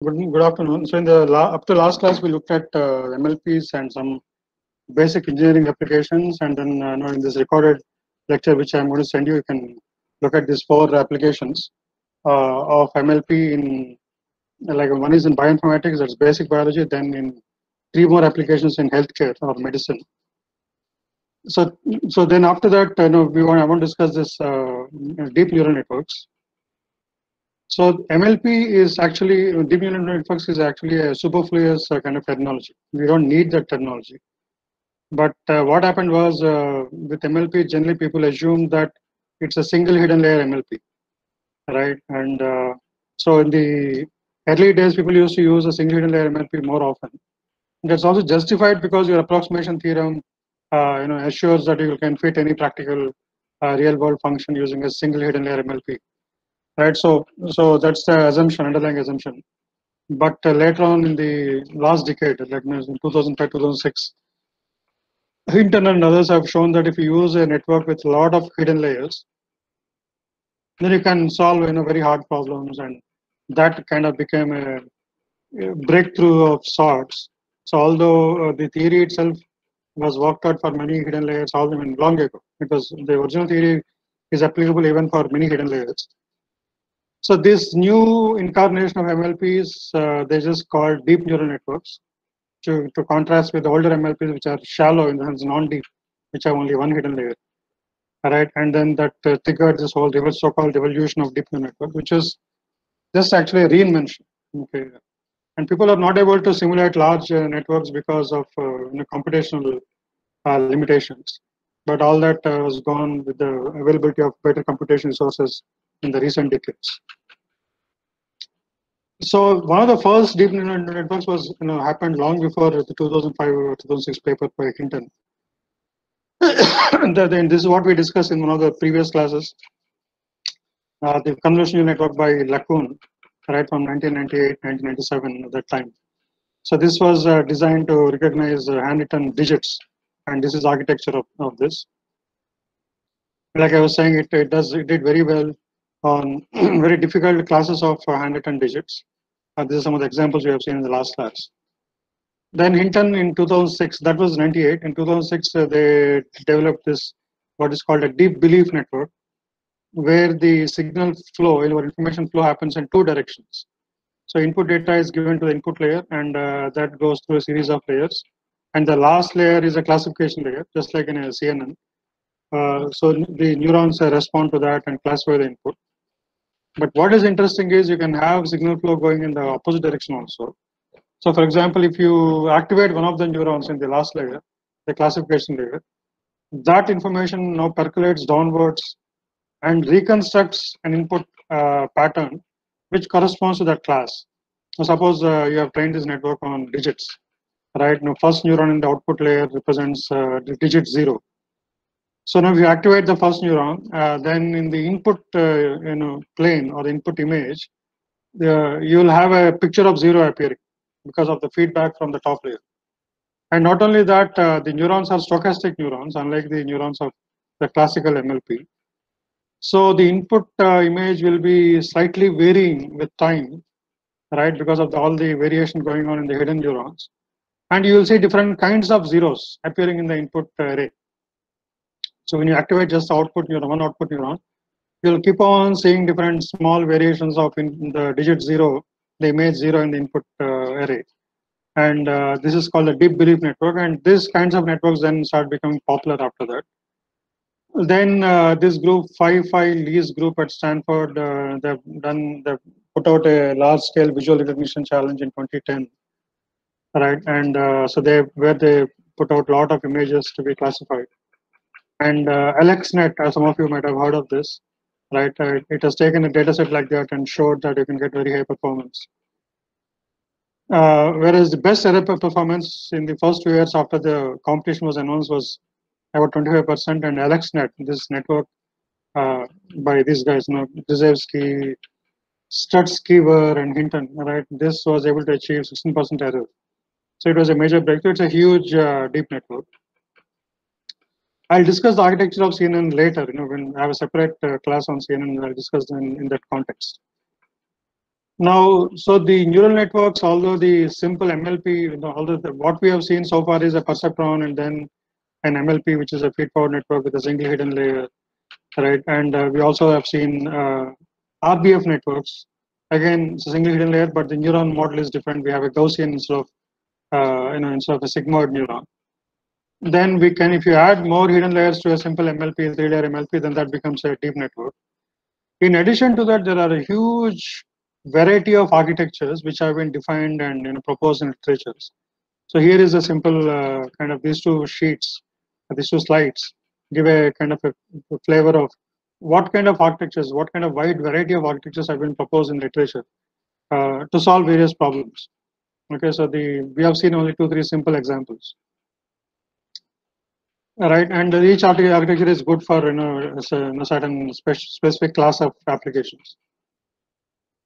Good afternoon. So in the up to last class, we looked at MLPs and some basic engineering applications, and then now in this recorded lecture, which I'm going to send you, you can look at these 4 applications of MLP in like one is in bioinformatics, that's basic biology, then in 3 more applications in healthcare or medicine. So then after that, I want to discuss this deep neural networks. So MLP is actually, deep neural networks is actually a superfluous kind of technology. We don't need that technology. But what happened was with MLP, generally people assume that it's a single hidden layer MLP, right? And so in the early days, people used to use a single hidden layer MLP more often. That's also justified because your approximation theorem, assures that you can fit any practical real-world function using a single hidden layer MLP. Right, so that's the assumption, underlying assumption. But later on in the last decade, like in 2005, 2006, Hinton and others have shown that if you use a network with a lot of hidden layers, then you can solve very hard problems, and that kind of became a breakthrough of sorts. So although the theory itself was worked out for many hidden layers long ago, because the original theory is applicable even for many hidden layers. So this new incarnation of MLPs, they just called deep neural networks to contrast with the older MLPs, which are shallow, in the sense non-deep, which have only one hidden layer. Right, and then that triggered this whole so-called evolution of deep neural network, which is just actually a reinvention. Okay, and people are not able to simulate large networks because of computational limitations. But all that was gone with the availability of better computation resources in the recent decades. So one of the first deep neural networks was happened long before the 2005 or 2006 paper by Hinton. Then this is what we discussed in one of the previous classes. The convolutional network by Lacoon, right, from 1998, 1997 at that time. So this was designed to recognize handwritten digits, and this is architecture of this. Like I was saying, it did very well on very difficult classes of handwritten digits. These are some of the examples we have seen in the last class. Then Hinton in 2006, that was 98. In 2006, they developed this, what is called a deep belief network, where the signal flow or information flow happens in 2 directions. So input data is given to the input layer, and that goes through a series of layers. And the last layer is a classification layer, just like in a CNN. So the neurons respond to that and classify the input. But what is interesting is you can have signal flow going in the opposite direction also. So for example, if you activate one of the neurons in the last layer, the classification layer, that information now percolates downwards and reconstructs an input pattern which corresponds to that class. So suppose you have trained this network on digits, right? Now first neuron in the output layer represents the digit 0. So now if you activate the first neuron, then in the input plane or the input image, you will have a picture of 0 appearing because of the feedback from the top layer. And not only that, the neurons are stochastic neurons, unlike the neurons of the classical MLP. So the input image will be slightly varying with time, right? Because of all the variation going on in the hidden neurons. And you will see different kinds of zeros appearing in the input array. So when you activate just the output neuron, one output neuron, you'll keep on seeing different small variations of in the digit 0, the image 0 in the input array. And this is called the deep belief network. And these kinds of networks then start becoming popular after that. Then this group, 5 Lee's group at Stanford, they've put out a large-scale visual recognition challenge in 2010, right? And so they put out a lot of images to be classified. And AlexNet, some of you might have heard of this, right? It has taken a data set like that and showed that you can get very high performance. Whereas the best error performance in the first 2 years after the competition was announced was about 25%, and AlexNet, this network by these guys, Grzybski, Stutzkever, and Hinton, right? This was able to achieve 16% error. So it was a major breakthrough. It's a huge deep network. I'll discuss the architecture of CNN later. When I have a separate class on CNN, I'll discuss in that context. Now, so the neural networks, although the simple MLP, although what we have seen so far is a perceptron and then an MLP, which is a feed-forward network with a single hidden layer, right? And we also have seen RBF networks. Again, it's a single hidden layer, but the neuron model is different. We have a Gaussian instead of instead of a sigmoid neuron. Then we can, if you add more hidden layers to a simple MLP, 3-layer MLP, then that becomes a deep network. In addition to that, there are a huge variety of architectures which have been defined and proposed in literatures. So here is a simple kind of these two sheets, these two slides give a kind of a flavor of what kind of architectures, what kind of wide variety of architectures have been proposed in literature to solve various problems. Okay, so we have seen only 2-3 simple examples. Right, and each architecture is good for a certain specific class of applications.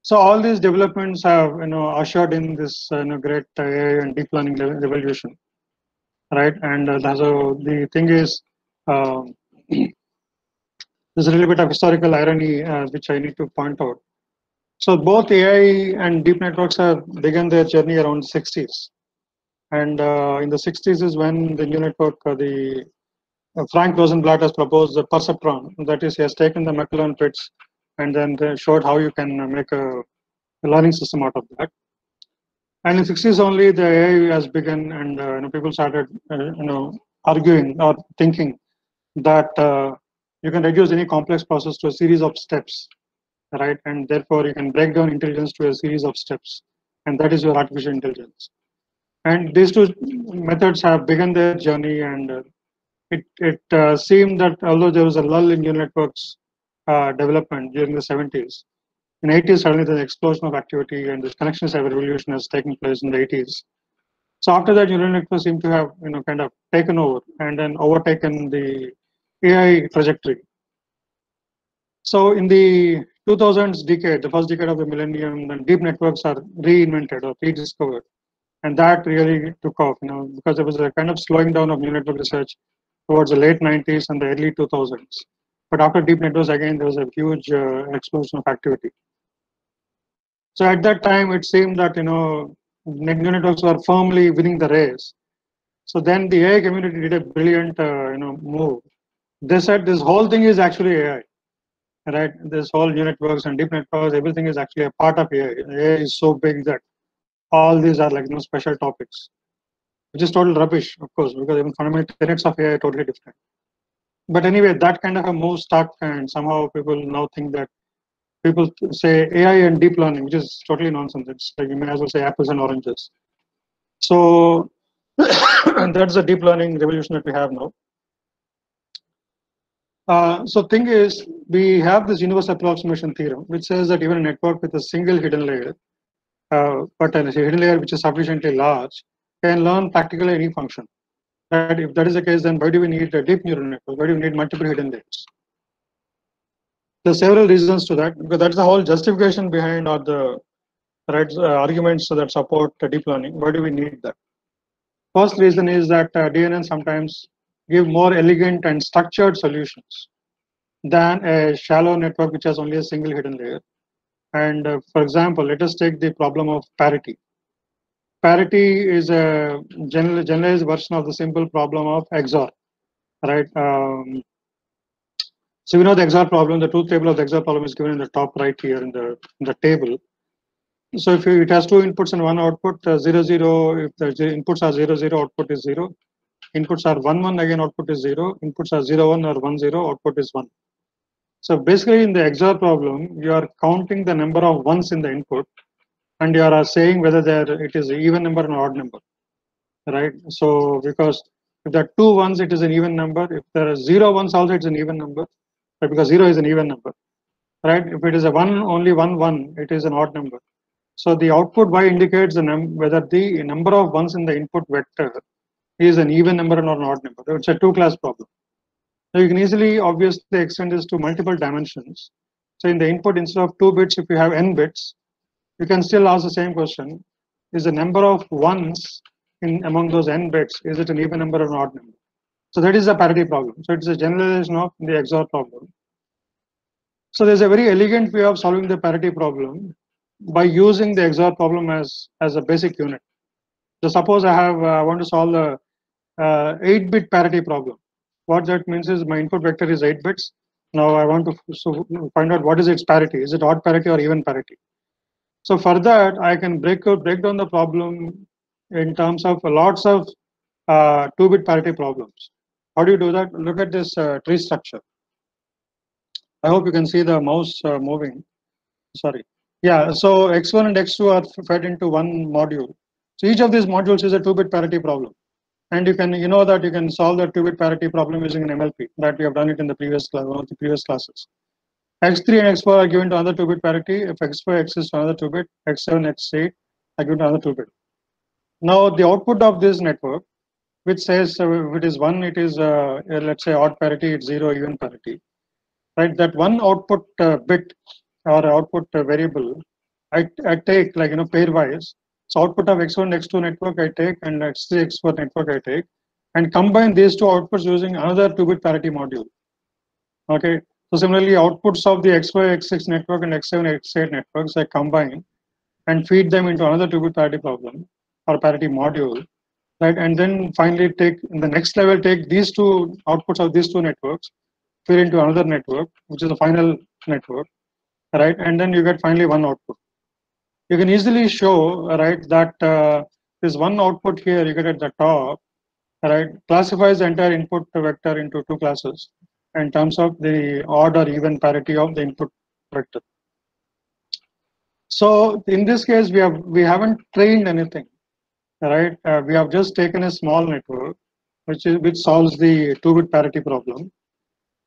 So all these developments have ushered in this great AI and deep learning revolution, right? And so the thing is, there's a little bit of historical irony which I need to point out. So both AI and deep networks have begun their journey around the 60s, and in the 60s is when the neural network, Frank Rosenblatt has proposed the perceptron. That is, he has taken the Maclaurin bits and then they showed how you can make a learning system out of that. And in 60s only, the AI has begun, and people started, arguing or thinking that you can reduce any complex process to a series of steps, right? And therefore, you can break down intelligence to a series of steps, and that is your artificial intelligence. And these two methods have begun their journey, and it seemed that although there was a lull in neural networks development during the 70s, in the 80s suddenly there's an explosion of activity and this connection cyber revolution has taken place in the 80s. So after that, neural networks seem to have kind of taken over and then overtaken the AI trajectory. So in the 2000s decade, the first decade of the millennium, then deep networks are reinvented or rediscovered, and that really took off. Because there was a kind of slowing down of neural network research towards the late 90s and the early 2000s. But after deep networks, again, there was a huge explosion of activity. So at that time, it seemed that neural networks were firmly winning the race. So then the AI community did a brilliant move. They said this whole thing is actually AI, right? This whole neural networks and deep networks, everything is actually a part of AI. AI is so big that all these are like special topics, which is total rubbish, of course, because even fundamental tenets of AI are totally different. But anyway, that kind of a move stuck, and somehow people now think that people say AI and deep learning, which is totally nonsense. It's like you may as well say apples and oranges. So that's the deep learning revolution that we have now. So thing is, we have this universal approximation theorem, which says that even a network with a single hidden layer, but a hidden layer which is sufficiently large, can learn practically any function. That if that is the case, then why do we need a deep neural network? Why do we need multiple hidden layers? There are several reasons to that, because that's the whole justification behind all the arguments that support deep learning. Why do we need that? First reason is that DNN sometimes give more elegant and structured solutions than a shallow network which has only a single hidden layer. And for example, let us take the problem of parity. Parity is a generalized version of the simple problem of XOR, right? So we know the XOR problem, the truth table of the XOR problem is given in the top right here in the table. So if it has two inputs and one output, 0, 0, if the inputs are 0, 0, output is 0. Inputs are 1, 1, again output is 0. Inputs are 0, 1 or 1, 0, output is 1. So basically in the XOR problem, you are counting the number of ones in the input and you are saying whether it is an even number or an odd number, right? So because if there are two ones, it is an even number. If there are 0 ones also, it's an even number, right? Because 0 is an even number, right? If it is a 1, only 1, 1, it is an odd number. So the output Y indicates whether the number of ones in the input vector is an even number or an odd number. It's a two-class problem. So you can easily, obviously, extend this to multiple dimensions. So in the input, instead of 2 bits, if you have n bits, you can still ask the same question: is the number of ones among those n bits, is it an even number or an odd number? So that is the parity problem. So it's a generalization of the XOR problem. So there's a very elegant way of solving the parity problem, by using the XOR problem as a basic unit. So suppose I want to solve the 8-bit parity problem. What that means is my input vector is 8 bits. Now I want to find out what is its parity. Is it odd parity or even parity? So for that, I can break down the problem in terms of lots of 2-bit parity problems. How do you do that? Look at this tree structure. I hope you can see the mouse moving. Sorry. Yeah, so X1 and X2 are fed into one module. So each of these modules is a 2-bit parity problem. And you know that you can solve the 2-bit parity problem using an MLP, that we have done it in the previous class, one of the previous classes. X3 and X4 are given to another 2-bit parity. If X5 exists to another 2-bit, X7, X8 are given to another 2-bit. Now the output of this network, which says if it is 1, it is let's say odd parity, it's 0 even parity. Right? That one output bit or output variable, I take like pairwise. So output of X1, X2 network I take, and X3, X4 network I take, and combine these two outputs using another 2-bit parity module. Okay. So similarly, outputs of the X5, X6 network and X7, X8 networks I combine and feed them into another 2-bit parity problem or parity module, right? And then finally take in the next level, take these two outputs of these two networks, feed into another network, which is the final network, right? And then you get finally one output. You can easily show, right, that this one output here you get at the top, right, classifies the entire input vector into two classes in terms of the odd or even parity of the input vector. So in this case, we haven't trained anything, right? We have just taken a small network, which solves the 2-bit parity problem,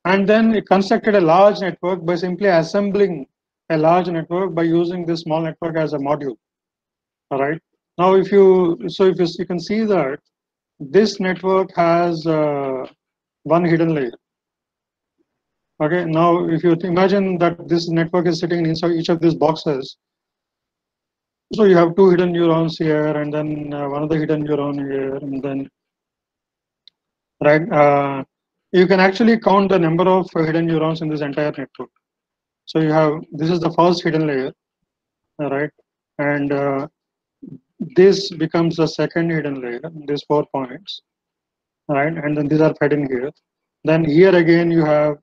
and then we constructed a large network by simply assembling a large network by using this small network as a module. All right. Now, if you can see that this network has one hidden layer. Okay. Now, if you imagine that this network is sitting inside each of these boxes, so you have two hidden neurons here, and then one other hidden neuron here, and then right. You can actually count the number of hidden neurons in this entire network. So you have, this is the first hidden layer, right? And this becomes the second hidden layer, these 4 points, right? And then these are fed in here. Then here again you have,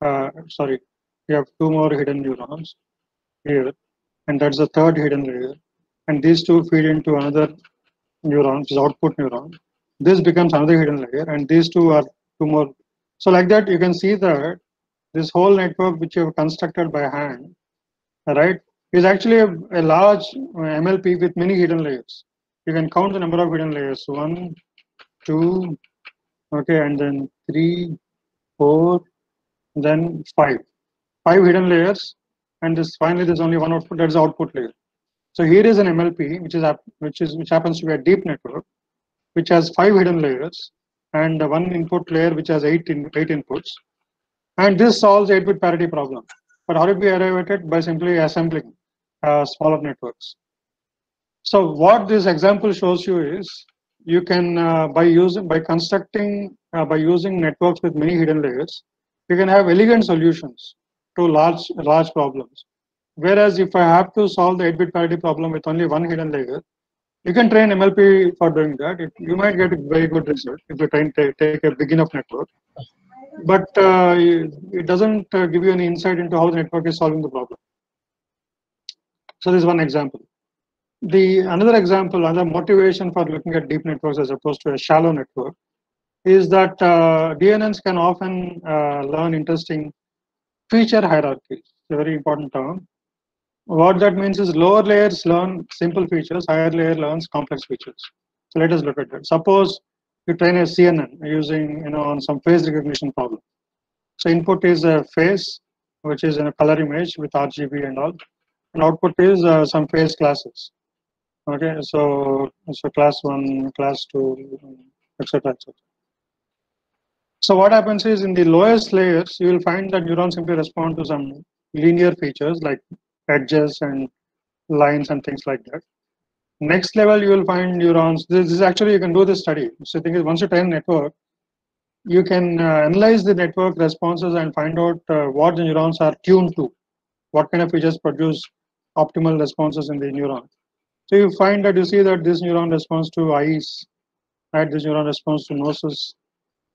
you have 2 more hidden neurons here, and that's the third hidden layer. And these two feed into another neuron, which is output neuron. This becomes another hidden layer, and these two are 2 more. So like that, you can see that this whole network which you have constructed by hand, right, is actually a large MLP with many hidden layers. You can count the number of hidden layers: 1, 2, okay, and then 3, 4, then 5. 5 hidden layers, and this finally there's only one output. That's the output layer. So here is an MLP which happens to be a deep network, which has 5 hidden layers and one input layer which has 8 inputs, and this solves 8-bit parity problem. But how did we arrive at it? By simply assembling smaller networks. So what this example shows you is you can by using networks with many hidden layers, you can have elegant solutions to large problems. Whereas if I have to solve the 8-bit parity problem with only one hidden layer, you can train MLP for doing that. You might get a very good result if you take a big enough network. But it doesn't give you any insight into how the network is solving the problem. So this is one example. Another example, another motivation for looking at deep networks as opposed to a shallow network is that DNNs can often learn interesting feature hierarchies. It's a very important term. What that means is lower layers learn simple features, higher layer learns complex features. So let us look at that. Suppose you train a CNN using on some face recognition problem. So input is a face, which is in a color image with RGB and all, and output is some face classes. Okay, so class 1, class 2, etc. etc. So what happens is in the lowest layers, you will find that neurons simply respond to some linear features like edges and lines and things like that. Next level, you will find neurons. This is actually, you can do this study. So the thing is, once you train a network, you can analyze the network responses and find out what the neurons are tuned to, what kind of features produce optimal responses in the neuron. So you find that you see that this neuron responds to eyes, right? This neuron responds to noses,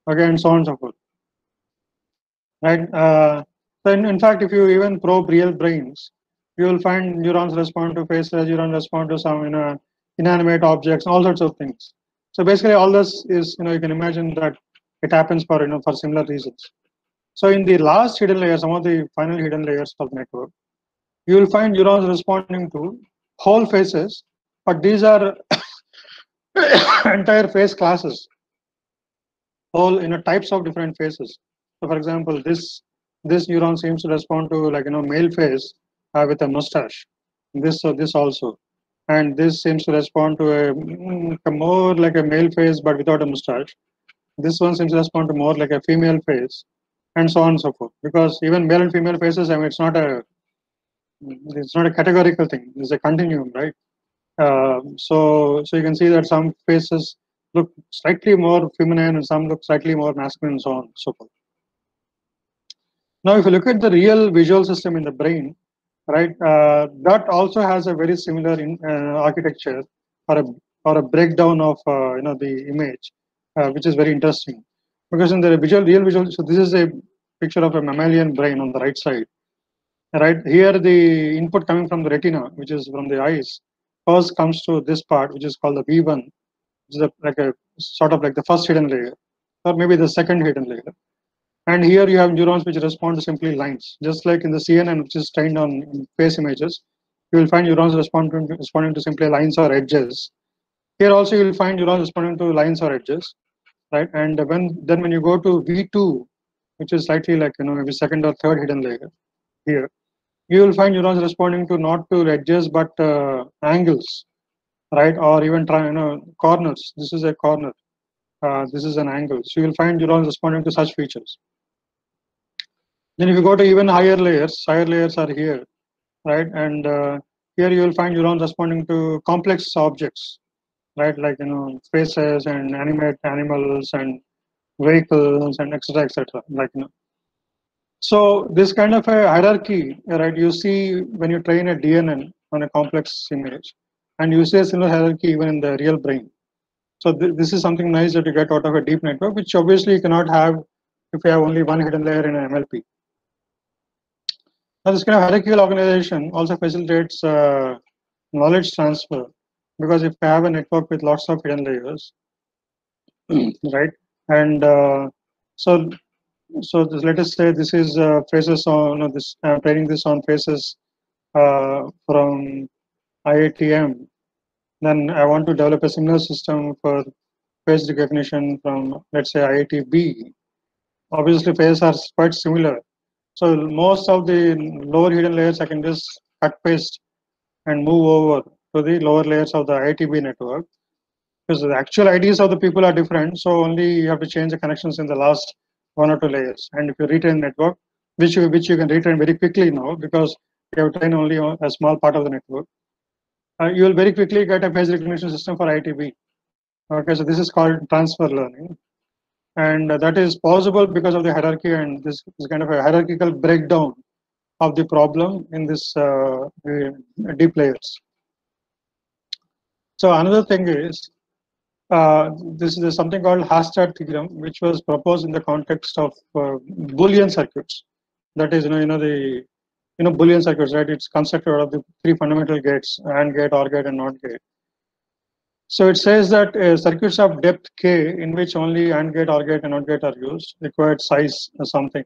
okay, and so on and so forth, right? So in fact, if you even probe real brains, you will find neurons respond to faces, neurons respond to some inanimate objects, all sorts of things. So basically, all this is you can imagine that it happens for for similar reasons. So in the last hidden layer, some of the final hidden layers of the network, you will find neurons responding to whole faces, but these are entire face classes, whole types of different faces. So for example, this neuron seems to respond to like male face with a mustache. This also, and this seems to respond to a more like a male face but without a mustache. This one seems to respond to more like a female face, and so on and so forth. Because even male and female faces, I mean, it's not a categorical thing. It's a continuum, right? So you can see that some faces look slightly more feminine and some look slightly more masculine, and so on and so forth. Now, if you look at the real visual system in the brain, right, that also has a very similar architecture or a breakdown of the image, which is very interesting. Because in the real visual, so this is a picture of a mammalian brain on the right side. Right here, the input coming from the retina, which is from the eyes, first comes to this part, which is called the V1, which is like a sort of like the first hidden layer, or maybe the second hidden layer. And here you have neurons which respond to simply lines, just like in the CNN, which is trained on face images. You will find neurons responding to simply lines or edges. Here also you will find neurons responding to lines or edges, right? And when you go to V2, which is slightly like maybe second or third hidden layer here, you will find neurons responding to not to edges but angles, right? Or even corners. This is a corner. This is an angle. So you will find neurons responding to such features. Then if you go to even higher layers are here, right? And here you will find neurons responding to complex objects, right? Like faces and animate animals and vehicles and etc. etc. Like So this kind of a hierarchy, right? You see when you train a DNN on a complex image, and you see a similar hierarchy even in the real brain. So this is something nice that you get out of a deep network, which obviously you cannot have if you have only one hidden layer in an MLP. Now this kind of hierarchical organization also facilitates knowledge transfer, because if you have a network with lots of hidden layers, right? And so let us say this is faces on this. I'm training this on faces from IITM. Then I want to develop a similar system for face recognition from, let's say, IITB. Obviously, faces are quite similar. So most of the lower hidden layers I can just cut paste and move over to the lower layers of the IITB network, because the actual IDs of the people are different. So only you have to change the connections in the last one or two layers. And if you retrain network, which you can retrain very quickly now, because you have trained only a small part of the network, you will very quickly get a face recognition system for ITB. Okay, so this is called transfer learning, and that is possible because of the hierarchy and this kind of a hierarchical breakdown of the problem in this deep layers. So another thing is this is something called Hastad theorem, which was proposed in the context of Boolean circuits. That is, the Boolean circuits, right? It's constructed out of the three fundamental gates: AND gate, OR gate, and NOT gate. So it says that circuits of depth k, in which only AND gate, OR gate, and NOT gate are used, required size or something,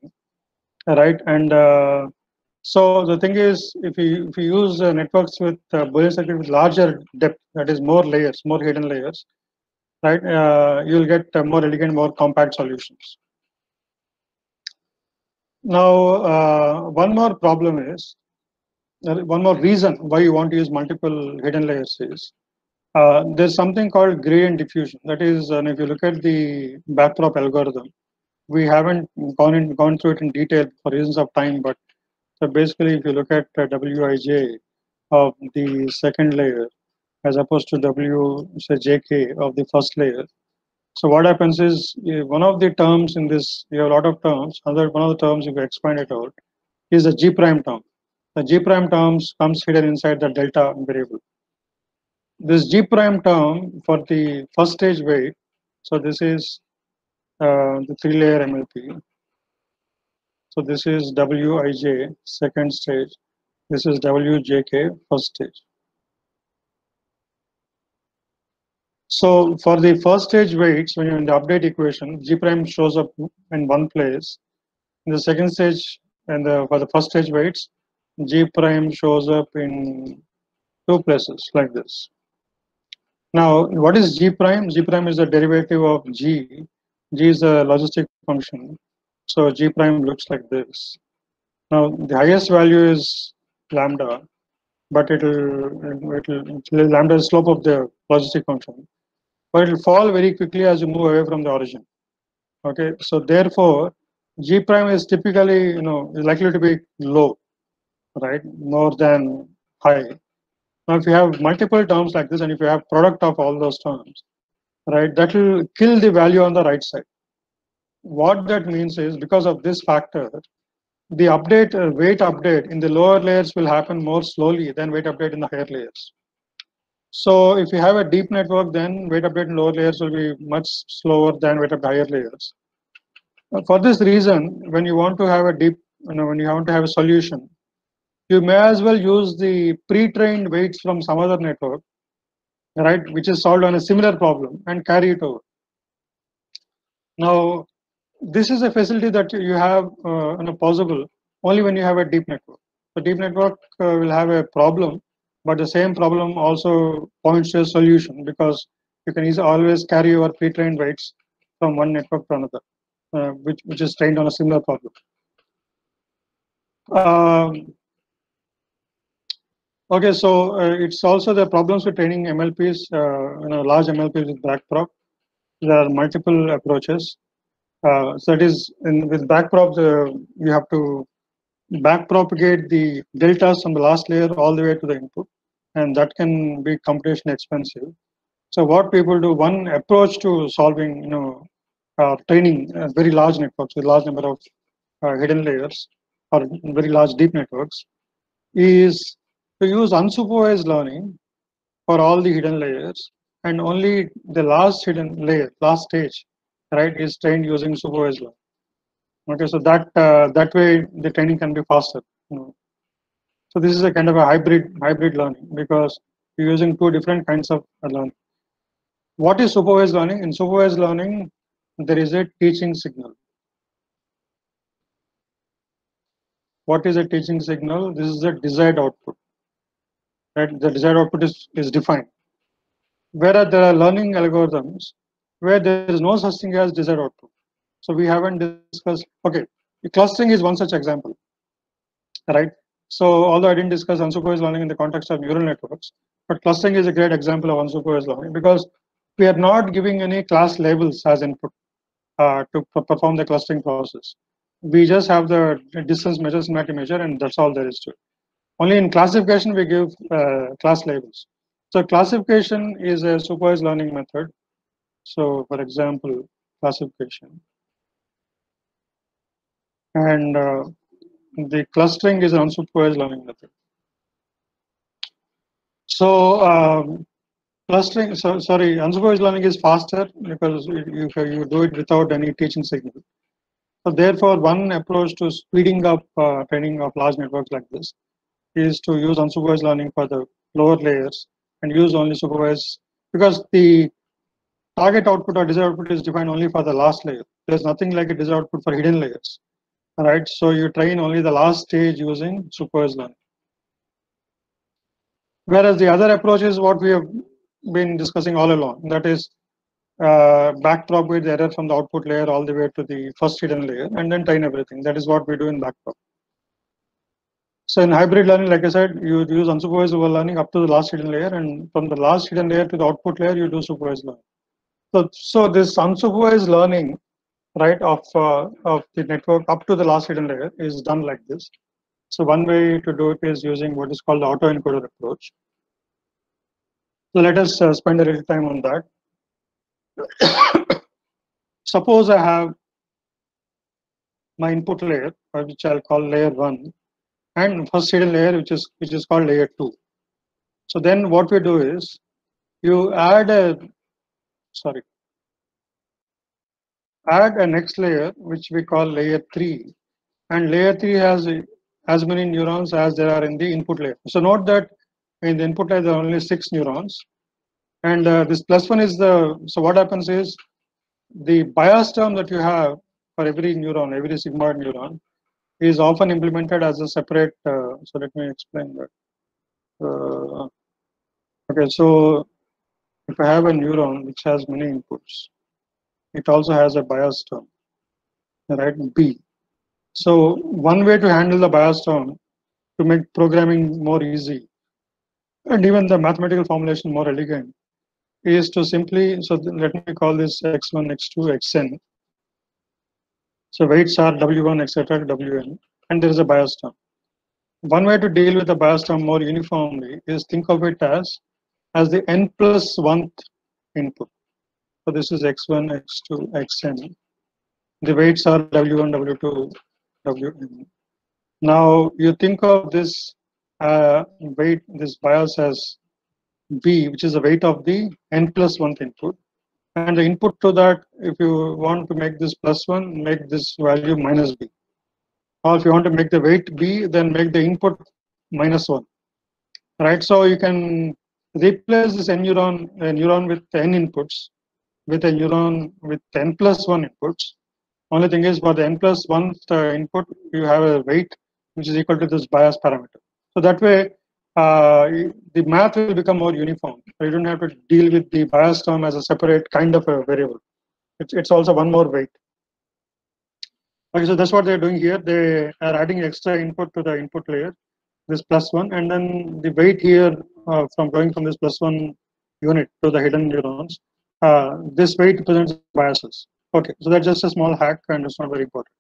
right? And so the thing is, if you use networks with Boolean circuit with larger depth, that is more layers, more hidden layers, right? You'll get more elegant, more compact solutions. Now, one more problem is, one more reason why you want to use multiple hidden layers is, there's something called gradient diffusion. That is, if you look at the Backprop algorithm, we haven't gone through it in detail for reasons of time, but so basically, if you look at Wij of the second layer as opposed to say Jk of the first layer, so what happens is one of the terms in this, you have a lot of terms. One of the terms, if you expand it out, is a G prime term, The G prime terms comes hidden inside the delta variable. This G prime term for the first stage weight, so this is the 3-layer MLP. So this is Wij second stage. This is Wjk first stage. So for the first stage weights, when you're in the update equation, G prime shows up in one place. In the second stage, and for the first stage weights, G prime shows up in two places like this. Now, what is G prime? G prime is the derivative of G. G is a logistic function. So G prime looks like this. Now, the highest value is lambda, but lambda is slope of the logistic function, but it will fall very quickly as you move away from the origin. Okay, so therefore, G prime is typically, is likely to be low, right, more than high. Now, if you have multiple terms like this, and if you have product of all those terms, right, that will kill the value on the right side. What that means is, because of this factor, the update, weight update in the lower layers will happen more slowly than weight update in the higher layers. So if you have a deep network, then weight update in lower layers will be much slower than weight update higher layers. For this reason, when you want to have a deep, when you want to have a solution, you may as well use the pre-trained weights from some other network, right, which is solved on a similar problem, and carry it over. Now, this is a facility that you have possible only when you have a deep network. The deep network will have a problem, but the same problem also points to a solution, because you can always carry your pre-trained weights from one network to another, which is trained on a similar problem. Okay, so it's also the problems with training MLPs, large MLPs with backprop. There are multiple approaches. So that is, with backprop, you have to backpropagate the deltas from the last layer all the way to the input, and that can be computationally expensive. So what people do, one approach to solving, training very large networks with large number of hidden layers or very large deep networks, is to use unsupervised learning for all the hidden layers, and only the last hidden layer, last stage, right, is trained using supervised learning. Okay, so that way the training can be faster. So this is a kind of a hybrid learning, because you're using two different kinds of learning. What is supervised learning? In supervised learning, there is a teaching signal. What is a teaching signal? This is a desired output. Right? The desired output is defined. Whereas there are learning algorithms where there is no such thing as desired output. So we haven't discussed. Okay, clustering is one such example, right? So although I didn't discuss unsupervised learning in the context of neural networks, but clustering is a great example of unsupervised learning, because we are not giving any class labels as input to perform the clustering process. We just have the distance measure, similarity measure, and that's all there is to it. Only in classification we give class labels. So classification is a supervised learning method. So for example, classification. And the clustering is an unsupervised learning method. So clustering, unsupervised learning is faster because you do it without any teaching signal. So therefore, one approach to speeding up training of large networks like this is to use unsupervised learning for the lower layers and use only supervised, because the target output or desired output is defined only for the last layer. There's nothing like a desired output for hidden layers. All right, so you train only the last stage using supervised learning. Whereas the other approach is what we have been discussing all along, that is backpropagate the error from the output layer all the way to the first hidden layer and then train everything. That is what we do in backprop. So in hybrid learning, like I said, you use unsupervised learning up to the last hidden layer, and from the last hidden layer to the output layer, you do supervised learning. So this unsupervised learning, right, of the network up to the last hidden layer is done like this. So one way to do it is using what is called the autoencoder approach. So let us spend a little time on that. Suppose I have my input layer, which I'll call layer 1, and first hidden layer, which is called layer 2. So then what we do is you add a next layer which we call layer 3, and layer 3 has as many neurons as there are in the input layer. So note that in the input layer there are only 6 neurons, and this plus 1 is so what happens is the bias term that you have for every neuron, every sigmoid neuron, is often implemented as a separate. So let me explain that. Okay, so if I have a neuron which has many inputs, it also has a bias term, right? B. So one way to handle the bias term to make programming more easy and even the mathematical formulation more elegant is to simply, so let me call this x1, x2, xn. So weights are w1, etc., wn, and there is a bias term. One way to deal with the bias term more uniformly is think of it as the n plus 1th input. So this is x1, x2, xn. The weights are w1, w2, wn. Now you think of this weight, this bias as b, which is the weight of the n plus 1th input. And the input to that, if you want to make this plus 1, make this value minus b. Or if you want to make the weight b, then make the input minus 1. Right? So you can replace this n neuron, a neuron with n inputs, with a neuron with n plus 1 inputs. Only thing is, for the n plus 1th input, you have a weight which is equal to this bias parameter. So that way, the math will become more uniform. You don't have to deal with the bias term as a separate kind of a variable. It's also one more weight. Okay, so that's what they're doing here. They are adding extra input to the input layer, this plus 1, and then the weight here from going from this plus 1 unit to the hidden neurons. This weight represents biases. Okay, so that's just a small hack and it's not very important.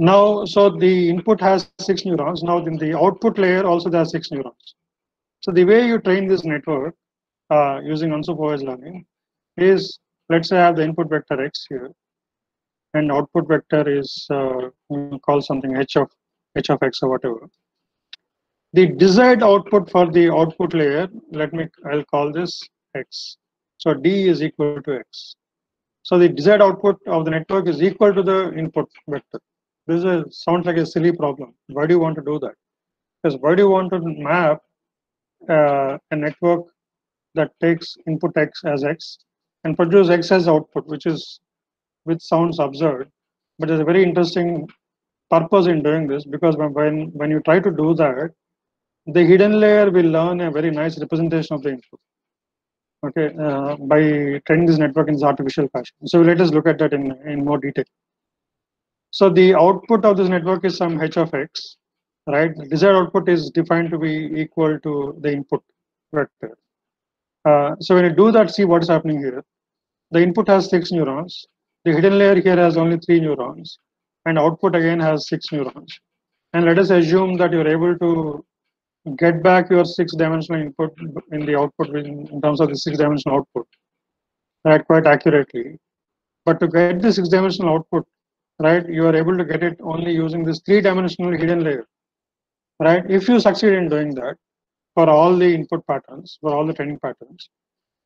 Now, so the input has 6 neurons. Now, in the output layer also there are 6 neurons. So the way you train this network using unsupervised learning is, let's say I have the input vector x here, and output vector is call something h of x or whatever. The desired output for the output layer, I'll call this x. So d is equal to x. So the desired output of the network is equal to the input vector. This sounds like a silly problem. Why do you want to do that? Because why do you want to map a network that takes input x as x and produce x as output, which sounds absurd, but there's a very interesting purpose in doing this, because when you try to do that, the hidden layer will learn a very nice representation of the input. Okay, by training this network in this artificial fashion. So let us look at that in more detail. So the output of this network is some h of x, right? The desired output is defined to be equal to the input vector. So when you do that, see what's happening here. The input has 6 neurons. The hidden layer here has only 3 neurons, and output again has 6 neurons. And let us assume that you're able to get back your 6-dimensional input in the output in terms of the 6-dimensional output, right, quite accurately. But to get the 6-dimensional output, right, you are able to get it only using this 3-dimensional hidden layer, right? If you succeed in doing that for all the input patterns, for all the training patterns,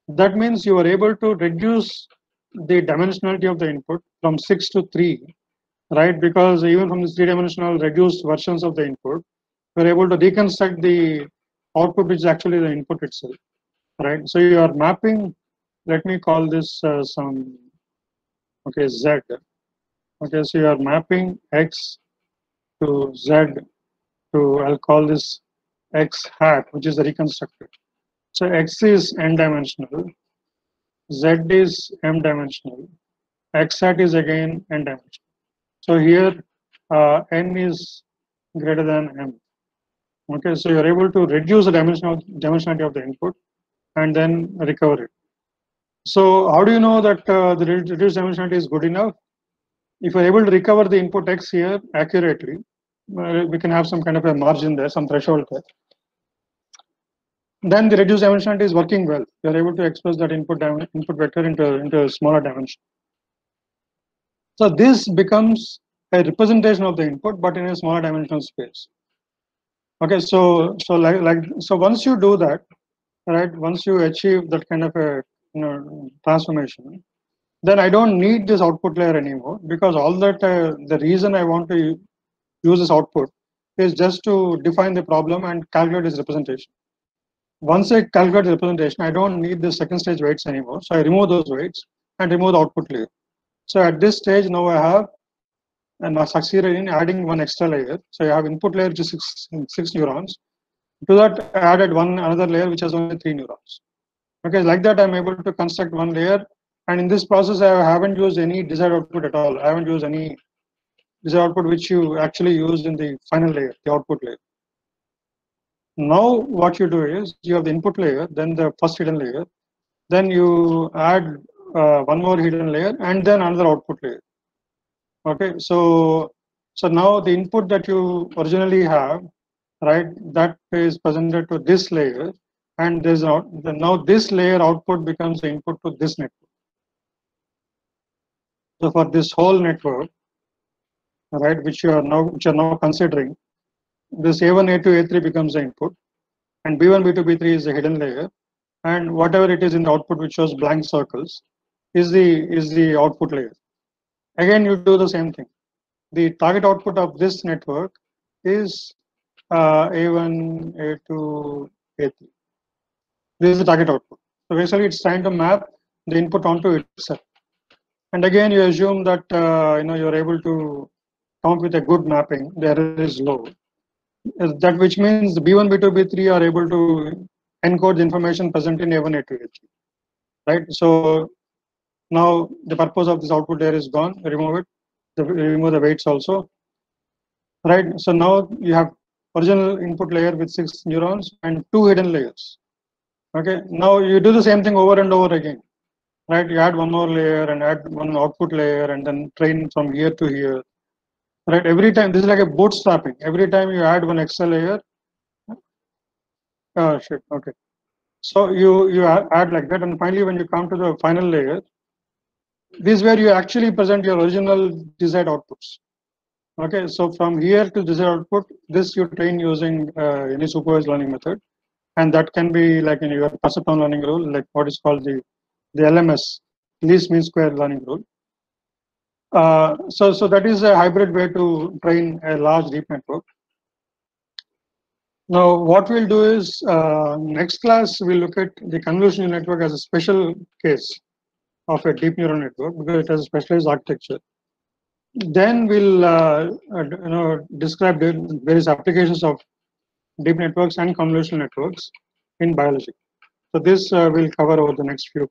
that means you are able to reduce the dimensionality of the input from 6 to 3, right? Because even from the 3-dimensional reduced versions of the input, we're able to reconstruct the output, which is actually the input itself, right? So you are mapping, let me call this okay, Z. Okay, so you are mapping X to Z to, I'll call this X hat, which is the reconstructed. So X is n-dimensional, Z is m-dimensional, X hat is again n-dimensional. So here n is greater than m. Okay, so you're able to reduce the dimensionality of the input and then recover it. So how do you know that the reduced dimensionality is good enough? If you're able to recover the input x here accurately, we can have some kind of a margin there, some threshold there. Then the reduced dimensionality is working well. You're able to express that input vector into a smaller dimension. So this becomes a representation of the input, but in a smaller dimensional space. Okay, so once you do that, right? Once you achieve that kind of a transformation, then I don't need this output layer anymore, because all that the reason I want to use this output is just to define the problem and calculate its representation. Once I calculate the representation, I don't need the second stage weights anymore. So I remove those weights and remove the output layer. So at this stage, now I have and I succeeded in adding one extra layer. So I have input layer which is six neurons. To that, I added another layer which has only 3 neurons. Okay, like that I'm able to construct one layer. And in this process, I haven't used any desired output at all. I haven't used any desired output which you actually use in the final layer, the output layer. Now what you do is you have the input layer, then the first hidden layer, then you add one more hidden layer, and then another output layer. Okay, so now the input that you originally have, right, that is presented to this layer, and there's now this layer output becomes the input to this network. So for this whole network, right, which you are now considering, this A1, A2, A3 becomes the input, and B1, B2, B3 is the hidden layer, and whatever it is in the output which shows blank circles is the output layer. Again, you do the same thing. The target output of this network is A1, A2, A3. This is the target output. So basically, it's trying to map the input onto itself. And again, you assume that you're able to come up with a good mapping. The error is low. That which means the B1, B2, B3 are able to encode the information present in A1, A2, A3. Right. So now the purpose of this output layer is gone. Remove it. Remove the weights also. Right. So now you have original input layer with 6 neurons and 2 hidden layers. Okay. Now you do the same thing over and over again. Right. You add one more layer and add one output layer and then train from here to here. Right. Every time this is like a bootstrapping. Every time you add one extra layer. Oh shit. Okay. So you add like that, and finally when you come to the final layer, this is where you actually present your original desired outputs. Okay, so from here to desired output, this you train using any supervised learning method, and that can be like in your perceptron learning rule, like what is called the LMS, least mean square learning rule. So that is a hybrid way to train a large deep network. Now, what we'll do is next class we'll look at the convolutional network as a special case of a deep neural network because it has a specialized architecture. Then we'll describe the various applications of deep networks and convolutional networks in biology. So this we'll cover over the next few